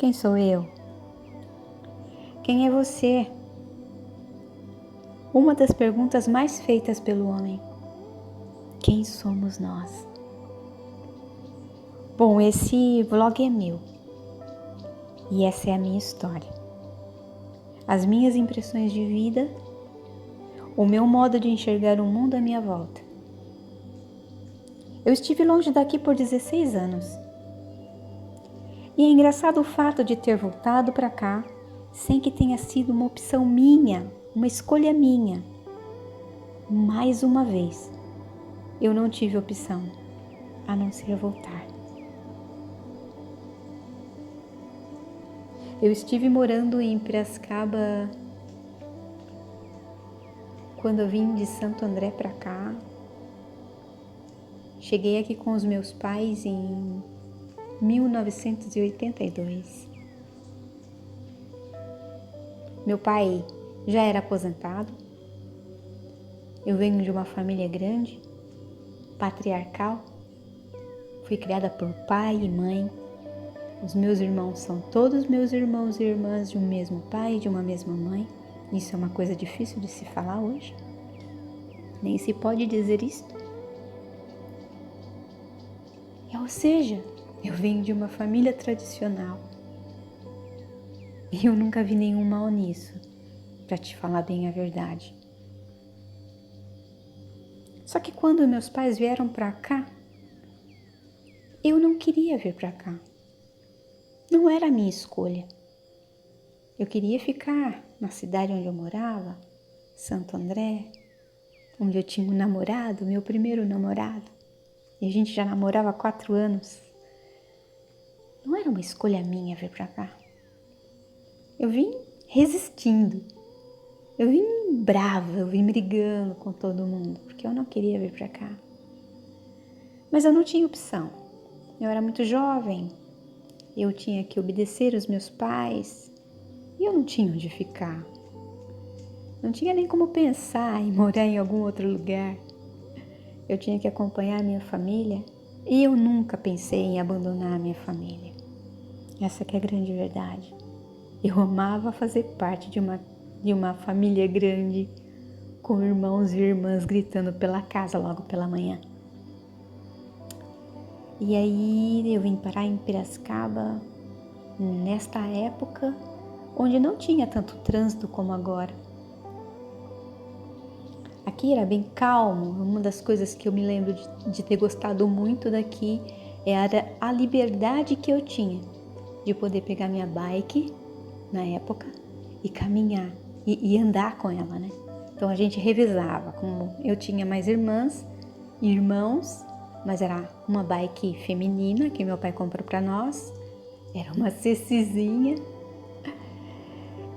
Quem sou eu? Quem é você? Uma das perguntas mais feitas pelo homem. Quem somos nós? Bom, esse vlog é meu. E essa é a minha história. As minhas impressões de vida, o meu modo de enxergar o mundo à minha volta. Eu estive longe daqui por 16 anos. E é engraçado o fato de ter voltado para cá sem que tenha sido uma opção minha, uma escolha minha. Mais uma vez, eu não tive opção a não ser voltar. Eu estive morando em Piracicaba quando eu vim de Santo André para cá. Cheguei aqui com os meus pais em 1982. Meu pai já era aposentado. Eu venho de uma família grande, patriarcal. Fui criada por pai e mãe. Os meus irmãos são todos meus irmãos e irmãs de um mesmo pai e de uma mesma mãe. Isso é uma coisa difícil de se falar hoje. Nem se pode dizer isto. Ou seja, eu venho de uma família tradicional. E eu nunca vi nenhum mal nisso, para te falar bem a verdade. Só que quando meus pais vieram para cá, eu não queria vir para cá. Não era a minha escolha. Eu queria ficar na cidade onde eu morava, Santo André, onde eu tinha um namorado, meu primeiro namorado. E a gente já namorava há 4 anos. Não era uma escolha minha vir para cá. Eu vim resistindo. Eu vim brava, eu vim brigando com todo mundo, porque eu não queria vir para cá. Mas eu não tinha opção. Eu era muito jovem. Eu tinha que obedecer os meus pais. E eu não tinha onde ficar. Não tinha nem como pensar em morar em algum outro lugar. Eu tinha que acompanhar a minha família e eu nunca pensei em abandonar a minha família. Essa que é a grande verdade. Eu amava fazer parte de uma família grande, com irmãos e irmãs gritando pela casa logo pela manhã. E aí eu vim parar em Piracicaba nesta época, onde não tinha tanto trânsito como agora. Aqui era bem calmo. Uma das coisas que eu me lembro de ter gostado muito daqui era a liberdade que eu tinha de poder pegar minha bike na época e caminhar e andar com ela, né? Então a gente revezava, como eu tinha mais irmãs e irmãos, mas era uma bike feminina que meu pai comprou para nós, era uma CCzinha.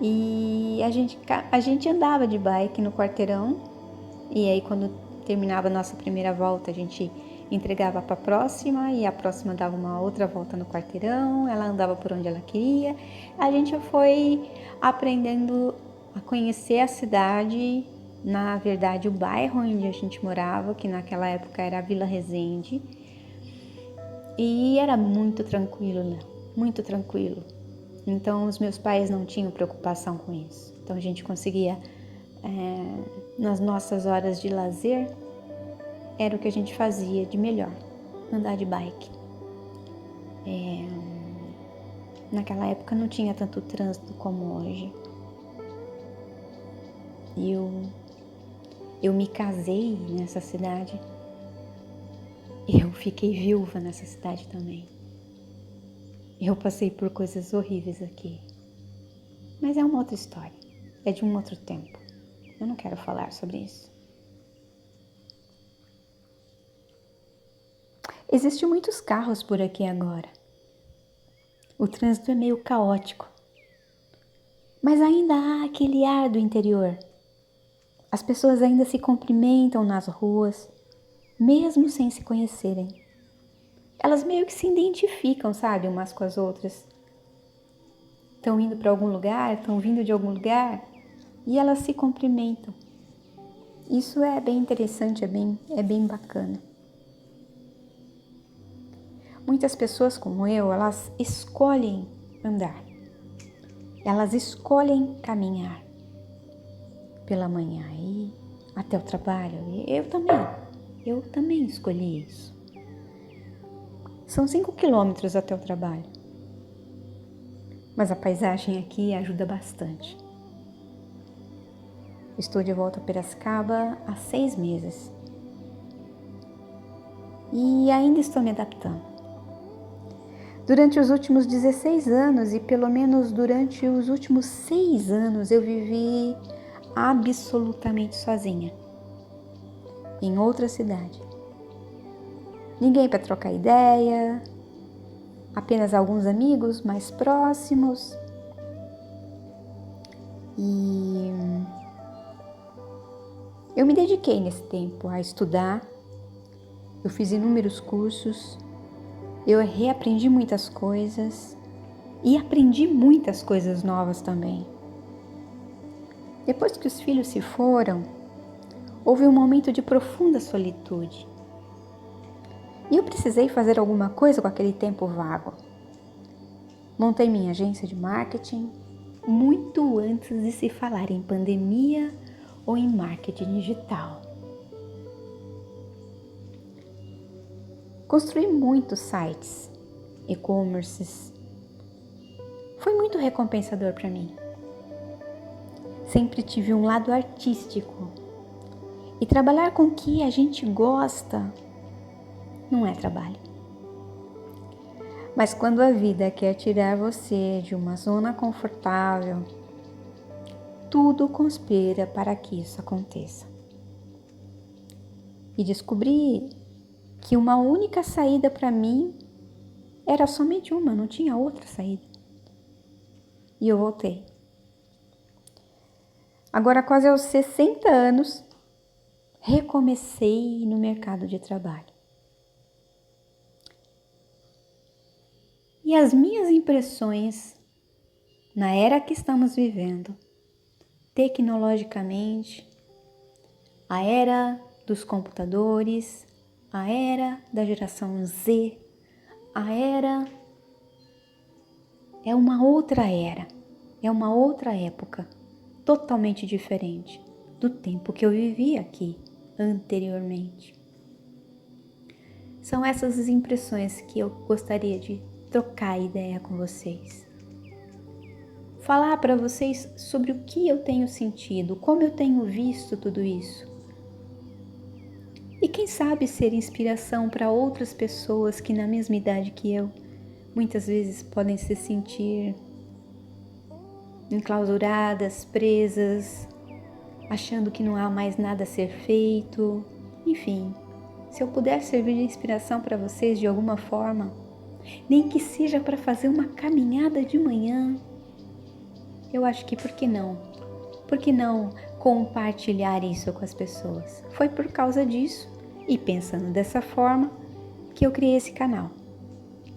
E a gente andava de bike no quarteirão. E aí quando terminava a nossa primeira volta, a gente entregava para a próxima e a próxima dava uma outra volta no quarteirão, ela andava por onde ela queria. A gente foi aprendendo a conhecer a cidade, na verdade o bairro onde a gente morava, que naquela época era a Vila Resende. E era muito tranquilo lá, muito tranquilo. Então os meus pais não tinham preocupação com isso. Então a gente conseguia... nas nossas horas de lazer, era o que a gente fazia de melhor, andar de bike. Naquela época não tinha tanto trânsito como hoje. Eu me casei nessa cidade, eu fiquei viúva nessa cidade também. Eu passei por coisas horríveis aqui, mas é uma outra história, é de um outro tempo. Eu não quero falar sobre isso. Existem muitos carros por aqui agora. O trânsito é meio caótico. Mas ainda há aquele ar do interior. As pessoas ainda se cumprimentam nas ruas, mesmo sem se conhecerem. Elas meio que se identificam, sabe, umas com as outras. Estão indo para algum lugar, estão vindo de algum lugar e elas se cumprimentam. Isso é bem interessante, é bem bacana. Muitas pessoas como eu, elas escolhem andar. Elas escolhem caminhar pela manhã e até o trabalho. Eu também escolhi isso. São 5 quilômetros até o trabalho. Mas a paisagem aqui ajuda bastante. Estou de volta a Piracicaba há 6 meses. E ainda estou me adaptando. Durante os últimos 16 anos e pelo menos durante os últimos 6 anos eu vivi absolutamente sozinha, em outra cidade. Ninguém para trocar ideia, apenas alguns amigos mais próximos. E eu me dediquei nesse tempo a estudar. Eu fiz inúmeros cursos, eu reaprendi muitas coisas e aprendi muitas coisas novas também. Depois que os filhos se foram, houve um momento de profunda solitude. E eu precisei fazer alguma coisa com aquele tempo vago. Montei minha agência de marketing muito antes de se falar em pandemia ou em marketing digital. Construí muitos sites, e-commerces. Foi muito recompensador para mim. Sempre tive um lado artístico. E trabalhar com o que a gente gosta não é trabalho. Mas quando a vida quer tirar você de uma zona confortável, tudo conspira para que isso aconteça. E descobri que uma única saída para mim era somente uma, não tinha outra saída. E eu voltei. Agora, quase aos 60 anos, recomecei no mercado de trabalho. E as minhas impressões na era que estamos vivendo, tecnologicamente, a era dos computadores, a era da geração Z, a era é uma outra era, é uma outra época, totalmente diferente do tempo que eu vivi aqui anteriormente. São essas as impressões que eu gostaria de trocar ideia com vocês. Falar para vocês sobre o que eu tenho sentido, como eu tenho visto tudo isso. E quem sabe ser inspiração para outras pessoas que na mesma idade que eu, muitas vezes podem se sentir enclausuradas, presas, achando que não há mais nada a ser feito. Enfim, se eu puder servir de inspiração para vocês de alguma forma, nem que seja para fazer uma caminhada de manhã, eu acho que por que não? Por que não compartilhar isso com as pessoas? Foi por causa disso e pensando dessa forma que eu criei esse canal.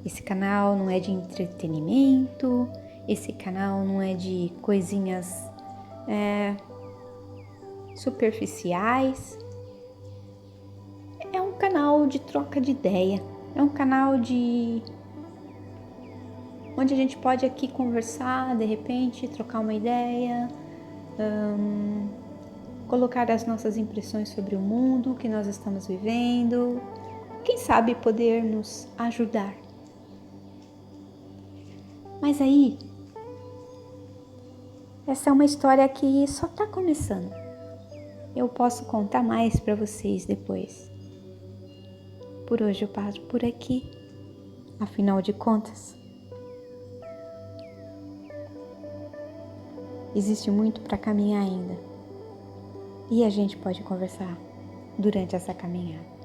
Esse canal não é de entretenimento, esse canal não é de coisinhas superficiais. É um canal de troca de ideia, é um canal onde a gente pode aqui conversar, de repente, trocar uma ideia, colocar as nossas impressões sobre o mundo que nós estamos vivendo, quem sabe poder nos ajudar. Mas aí, essa é uma história que só está começando. Eu posso contar mais para vocês depois. Por hoje eu paro por aqui, afinal de contas, existe muito para caminhar ainda e a gente pode conversar durante essa caminhada.